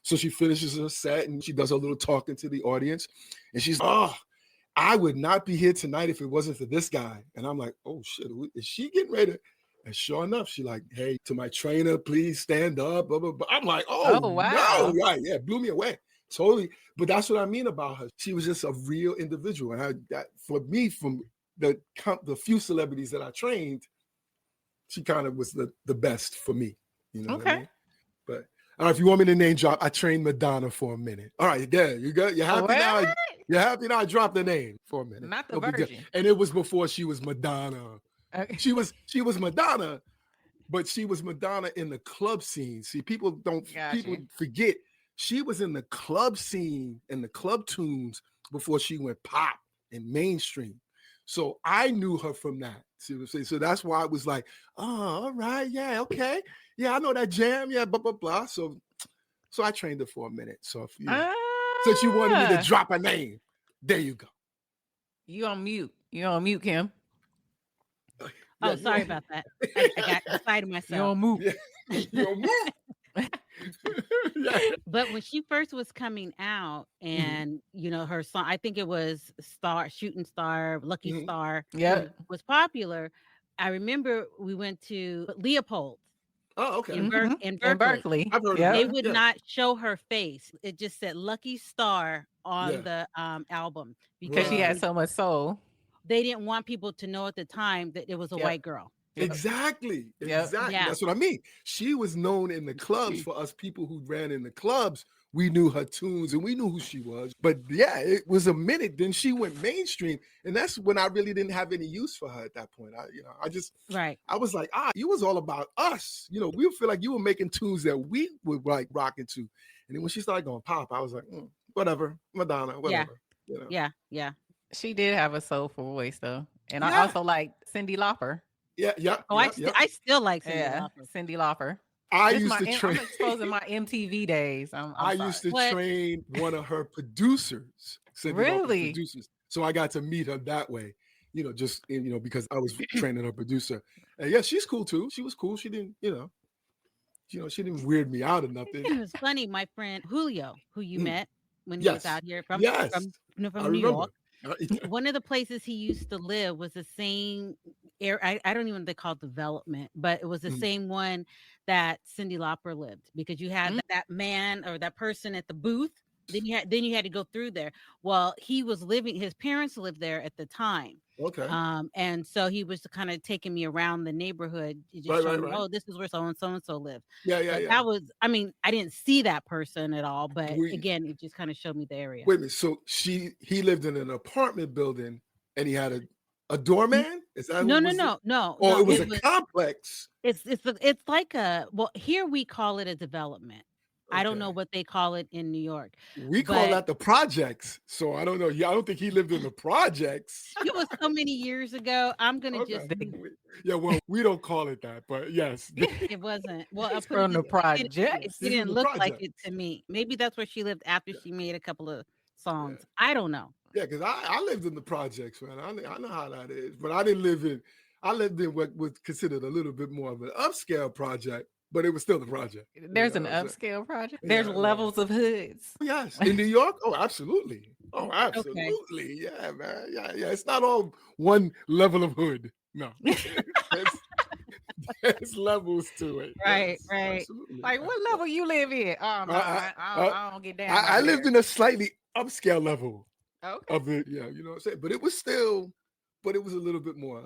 So she finishes her set and she does a little talking to the audience. And she's, I would not be here tonight if it wasn't for this guy. And I'm like, oh shit, is she getting ready to? And sure enough, she like, hey, to my trainer, please stand up, blah, blah, blah. I'm like, oh wow. No, right. Yeah, blew me away. Totally. But that's what I mean about her. She was just a real individual. And for me, from the few celebrities that I trained, she kind of was the best for me. You know what I mean? But if you want me to name drop, I trained Madonna for a minute. All right, there you go. You're happy now? You're happy now? I dropped the name for a minute. Not the version. And it was before she was Madonna. Okay. She was Madonna, but she was Madonna in the club scene. See, people forget she was in the club scene and the club tunes before she went pop and mainstream. So I knew her from that. See what I'm saying? So that's why I was like, oh, all right, yeah, okay. Yeah, I know that jam, yeah, blah, blah, blah. So I trained her for a minute. So since you wanted me to drop a name, There you go. You on mute. You on mute, Kim. Oh, sorry about that. I got beside You myself. on mute. Yeah. You on mute. Yeah. But when she first was coming out, and her song, I think it was Shooting Star, Lucky Mhm. Star, Yep. was popular. I remember we went to Leopold Oh, okay. in Mhm. in In Berkeley. Berkeley. I've heard of Yep. They that. would Yeah. not show her face. It just said Lucky Star on Yeah. the album Because she because had so much soul. they didn't want people to know at the time that it was a Yep. white girl. Yep. Exactly. Yep. Exactly. Yeah. That's what I mean. She was known in the clubs for us people who ran in the clubs. We knew her tunes and we knew who she was. But yeah, it was a minute. Then she went mainstream. And that's when I really didn't have any use for her at that point. Right. I was like, you was all about us. We feel like you were making tunes that we were like rocking to. And then when she started going pop, I was like, whatever, Madonna, whatever. Yeah. She did have a soulful voice, though. And I Yeah. also like Cyndi Lauper. Yeah. Oh, I still like Cyndi Lauper. Cyndi Lauper. I This used my to train. I'm exposing my MTV days. I sorry. used to What? train one of her producers. Cyndi Lauper's Really? producers. So I got to meet her that way. Because I was training her producer. And yeah, she's cool too. She was cool. She didn't, she didn't weird me out or nothing. It was funny. My friend Julio, who you met when he Yes. was out here from Yes. from I New remember. York. One of the places he used to live was the same area. I don't even know what they call development, but it was the Mhm. same one that Cyndi Lauper lived, because you had that man or that person at the booth. Then you had to go through there. Well, his parents lived there at the time. Okay. And so he was kind of taking me around the neighborhood, just Right, showing right, me, right. oh, this is where so and so lives. Yeah. That was, I didn't see that person at all, but We- again, it just kind of showed me the area. Wait a minute. So he lived in an apartment building and he had a doorman? Is that No. Or it was a complex. It's like here we call it a development. I don't know what they call it in New York. We call that the projects. So I don't know. Yeah, I don't think he lived in the projects. It was so many years ago. I'm gonna just. Yeah, well, we don't call it that, but yes. It wasn't. Well, It's from the project. It didn't look like it to me. Maybe that's where she lived after she made a couple of songs. I don't know. Yeah, because I lived in the projects, man. I know how that is. But I lived in what was considered a little bit more of an upscale project, but it was still the project. There's an upscale project. There's levels of hoods. Yes. In New York? Oh, absolutely. Oh, absolutely. Okay. Yeah, man. Yeah. It's not all one level of hood. No. There's levels to it. Right, yes, right. Absolutely. Like, what level you live in? I don't get down. I lived in a slightly upscale level Okay. of it. Yeah, you know what I'm saying? But it was a little bit more,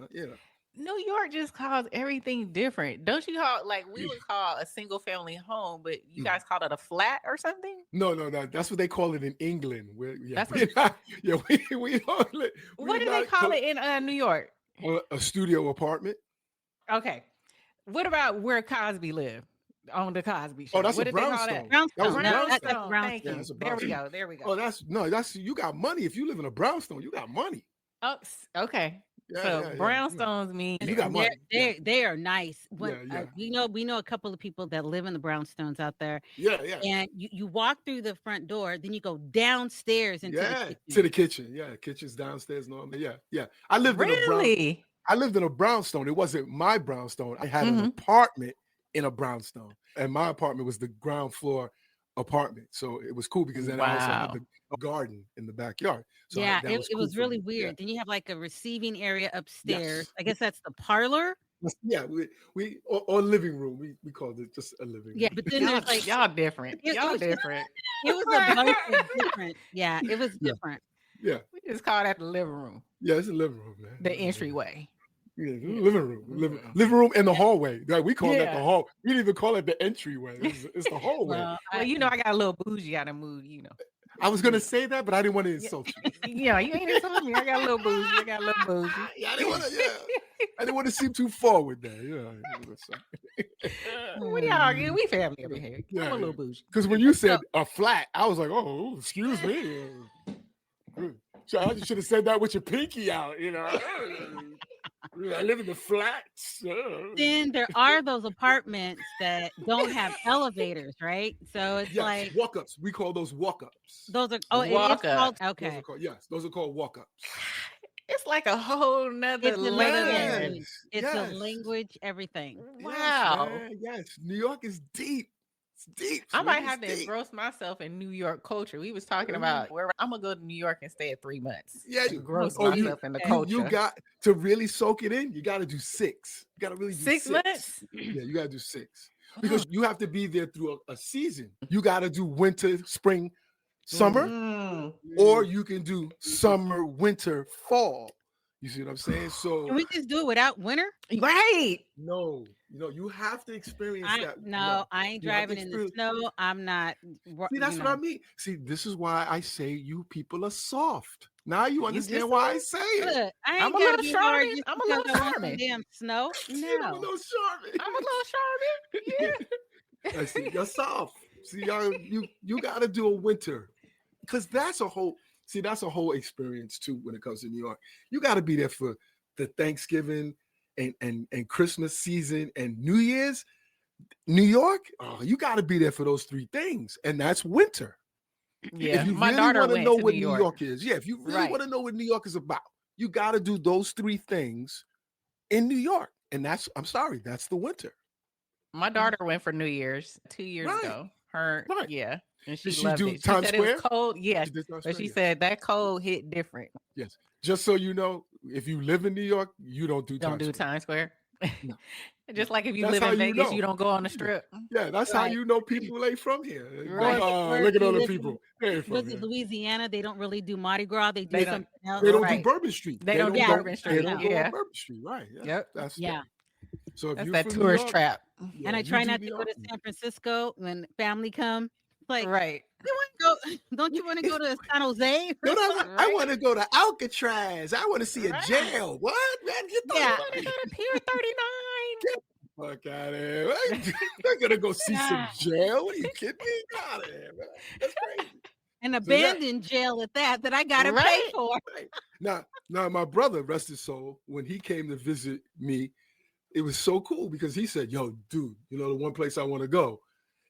New York just calls everything different. Don't you call, like, we would call a single family home, but you guys call it a flat or something? No. That's what they call it in England. That's we don't. What do they call it in New York? A studio apartment. Okay. What about where Cosby lived on the Cosby Show? Oh, that's what a did they call brownstone. that? That was a brownstone. That's Thank brownstone. you. That's a There we brownstone. go. There we go. Oh, that's you got money. If you live in a brownstone, you got money. Oh, okay. Yeah, So yeah. brownstones mean You got money. They are nice. Yeah. We know a couple of people that live in the brownstones out there. Yeah. And you walk through the front door, then you go downstairs into the kitchen. To the kitchen. Yeah, kitchen's downstairs normally. Yeah. I lived in a brownstone. It wasn't my brownstone. I had an apartment in a brownstone, and my apartment was the ground floor apartment. So it was cool because then I also had the garden in the backyard. So it was really weird. Yeah. Then you have like a receiving area upstairs. Yes. I guess that's the parlor. Yeah, we or living room. We called it just a living room. Yeah, but then there's like y'all different. Y'all different. It was a bunch of different. Yeah, it was different. Yeah. We just call that the living room. Yeah, it's a living room, man. The entryway. Yeah, living room and the hallway. Like we call that the hall. We didn't even call it the entryway. It's the hallway. Well, I got a little bougie out of mood, I was gonna say that, but I didn't want to insult you. Yeah, you ain't insulting me. I got a little bougie. Yeah, I didn't want to seem too forward there. What y'all? We family over here. I'm a little bougie. Because when you said a flat, I was like, oh, excuse me. So I should have said that with your pinky out, I live in the flats. Then there are those apartments that don't have elevators, right? So it's like walk-ups. We call those walk-ups. those are Walk-ups. okay. Those are called walk-ups. It's like a whole nother It's a language. It's a language, everything. Wow. Yes. New York is deep. It's deep. I might have to engross myself in New York culture. We was talking about where I'm gonna go to New York and stay at 3 months. Yeah, engross myself in the culture. You got to really soak it in. You got to do 6. You got to really do 6 months. Yeah, you got to do 6 because you have to be there through a season. You got to do winter, spring, summer, or you can do summer, winter, fall. You see what I'm saying? So can we just do it without winter? Right. No, you have to experience that. No, I ain't driving in the snow. I'm not. See, that's what I mean. See, this is why I say you people are soft. Now you understand why I say it. Look, I'm a little Charmin. I'm a little Charmin. Damn snow. No, I'm a little Charmin. I'm a little Charmin. Yeah. I see, you're soft. See, you got to do a winter because that's a whole experience too when it comes to New York. You got to be there for the Thanksgiving and Christmas season and New Year's. New York, you got to be there for those 3 things, and that's winter. Yeah, if you my really daughter want to went know to what New New York. York is, if you really want to know what New York is about, you got to do those 3 things in New York, and that's the winter. My daughter went for New Year's 2 years ago. Yeah. And she loved it. She Times said Square? it was cold. Yes. But she said that cold hit different. Yes. Just so you know, if you live in New York, you don't do Times Square. No. Just like if you live in Vegas, you don't go on the strip. Yeah, that's how you know people ain't from here. Right. Look at all the people. They ain't from was here. it Louisiana? They don't really do Mardi Gras. They do something else. They don't do Bourbon Street. They don't do Bourbon Street. They don't go on Bourbon Street. Right. Yep. So if that's you're that from tourist New York, trap. And I try not to go to San Francisco when family come. Like, right. You want to go? Don't you want to go to San Jose? No, I want to go to Alcatraz. I want to see a jail. What? Man, get the I want to go to Pier 39. Fuck out of here. They're gonna go see some jail. What are you kidding me? Get out of here, man. That's crazy. An abandoned jail at that I gotta pay for. Now, my brother, rest his soul, when he came to visit me, it was so cool because he said, "Yo, dude, the one place I want to go."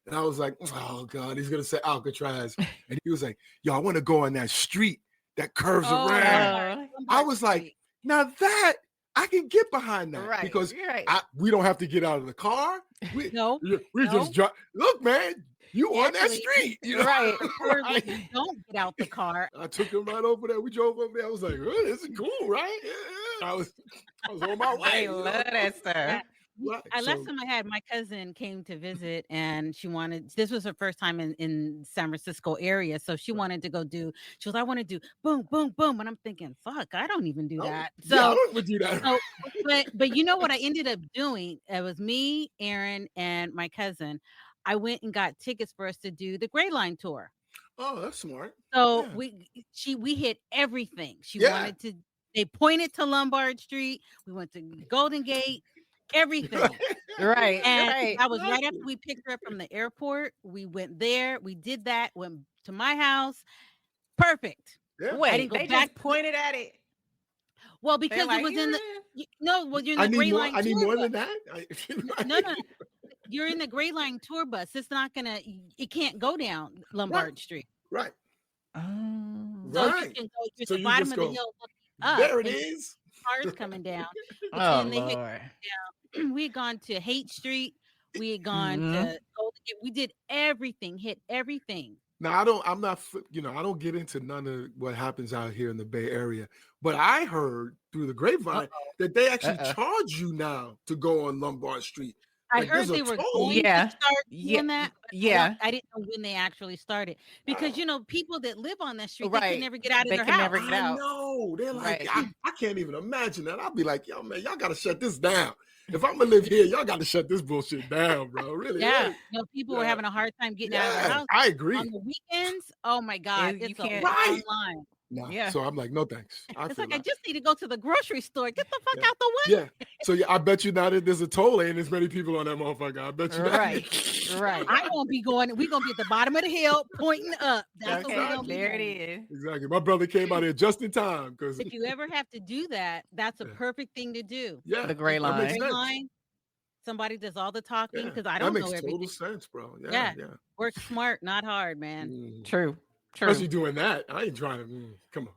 And I was like, "Oh God, he's gonna say Alcatraz." And he was like, "Yo, I want to go on that street that curves around." I was like, "Now that I can get behind that because we don't have to get out of the car. We just drive. Look, man, you on that street, right? Don't get out the car." I took him right over there. We drove over there. I was like, "Oh, this is cool, right?" Yeah. I was on my way. I love that stuff. Last time I had my cousin came to visit, and this was her first time in San Francisco area, so she wanted to go she was, I want to do boom, boom, boom, and I'm thinking, fuck, I don't even do that. So I don't even do that. So, but you know what I ended up doing? It was me, Aaron, and my cousin. I went and got tickets for us to do the Gray Line tour. Oh, that's smart. So we hit everything. They pointed to Lombard Street. We went to Golden Gate. Everything. Right. And I was right after we picked her up from the airport. We went there. We did that. Went to my house. Perfect. Yeah. Wait, I didn't go they back. Just pointed at it. Well, because it was in the you're in the Gray Line. I need tour more bus. than that. No. You're in the Gray Line tour bus. It's not it can't go down Lombard Street. Right. So right. you can go to So the you bottom just of the go, hill looking up. There it is. Cars coming down. Oh, And they Lord. we had gone to Haight Street. We had gone to Golden Gate. We did everything, hit everything. Now I don't get into none of what happens out here in the Bay Area, but I heard through the grapevine that they actually charge you now to go on Lombard Street. I heard they were going to start doing that. I didn't know when they actually started because people that live on that street they can never get out of their house. Never get out. I know. They're like, I can't even imagine that. I'll be like, yo, man, y'all gotta shut this down. If I'm gonna live here, y'all gotta shut this bullshit down, bro. Really? Yeah. People were having a hard time getting out of their house. I agree. On the weekends, oh my God, You it's can't. a long line. Nah. Yeah. So I'm like, no thanks. It's like I just need to go to the grocery store. Get the fuck out the way. Yeah. So I bet you now that there's a toll, ain't as many people on that motherfucker. I bet you. Right. I won't be going. We're gonna be at the bottom of the hill, pointing up. That's what we're gonna be. There it is. Exactly. My brother came out here just in time because. If you ever have to do that, that's a perfect thing to do. Yeah. The gray line. Somebody does all the talking because I that don't makes know everything. total sense, bro. Yeah. Work smart, not hard, man. True. Especially doing that. I ain't trying to. Come on.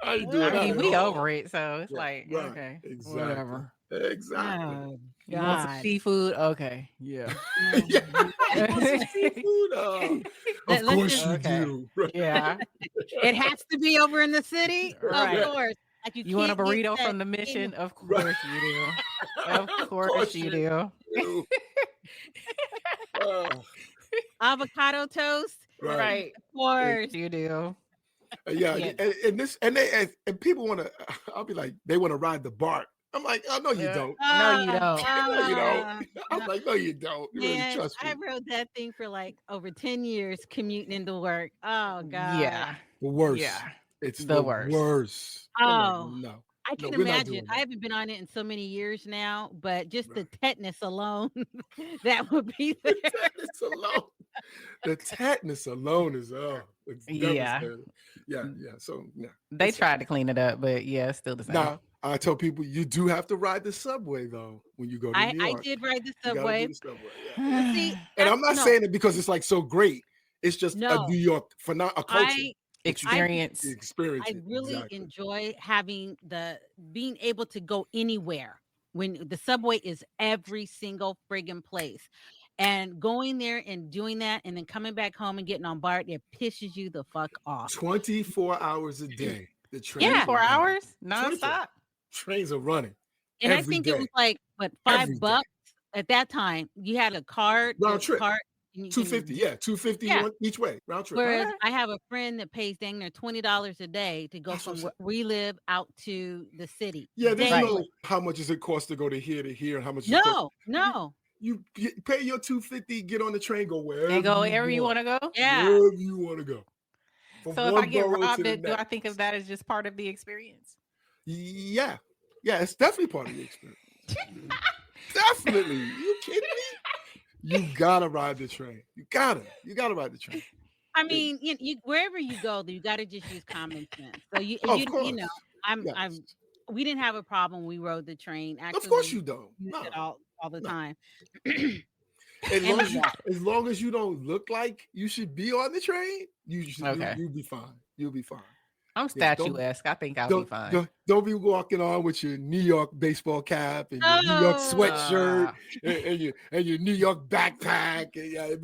I ain't doing that. I mean, we over it, so it's like okay, exactly. Whatever. Exactly. Oh, you want some seafood? Okay. Yeah. Seafood? Of course you do. Yeah. It has to be over in the city. Of course. Like you want a burrito from the Mission? Of course you do. Of course you do. Avocado toast. Right. Of course you do. Yeah. And people want to, I'll be like, they want to ride the BART. I'm like, oh, no, you don't. No, you don't. No, you don't. I'm like, no, you don't. You Man, really trust me. I rode that thing for like over 10 years commuting into work. Oh, God. Yeah. The worst. Yeah. It's the worst. Oh, no. I can imagine. I haven't been on it in so many years now, but just the tetanus alone, that would be there. The tetanus alone is it's devastating. Yeah. So they tried to clean it up, but it's still the same. Nah, I tell people you do have to ride the subway though when you go to New York. I did ride the subway. See, and I'm not saying it because it's like so great. It's just a New York a culture. Experience. I really enjoy having being able to go anywhere when the subway is every single friggin' place, and going there and doing that and then coming back home and getting on BART, it pisses you the fuck off. 24 hours a day. The train. 24 hours nonstop. Trains are running. And I think it was like $5 at that time. You had a card. Round trip. Card, $250, $250 each way, round trip. Whereas I have a friend that pays dang near $20 a day to go from where we live out to the city. Yeah, there's no how much does it cost to go to here, and how much? No. You pay your $250, get on the train, go wherever. And go wherever you want to go. Yeah, wherever you want to go. So if I get robbed, do I think of that as just part of the experience? Yeah, it's definitely part of the experience. Definitely. You kidding me? You gotta ride the train. You gotta ride the train. I mean, you wherever you go, you gotta just use common sense. So you know, we didn't have a problem. We rode the train. Actually, of course you don't. No. It all the time. As long as you don't look like you should be on the train, you'll be fine. You'll be fine. I'm statuesque. I think I'll be fine. Don't be walking on with your New York baseball cap and your New York sweatshirt and your New York backpack. And it'd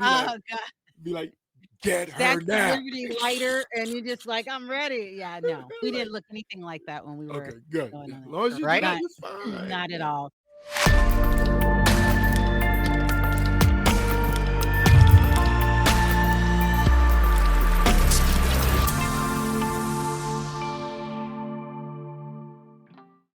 be like, get her now. Lighter, and you're just like, I'm ready. Yeah, no, we didn't look anything like that when we were. Okay, good. Going on as long as you right? Fine. Not at all.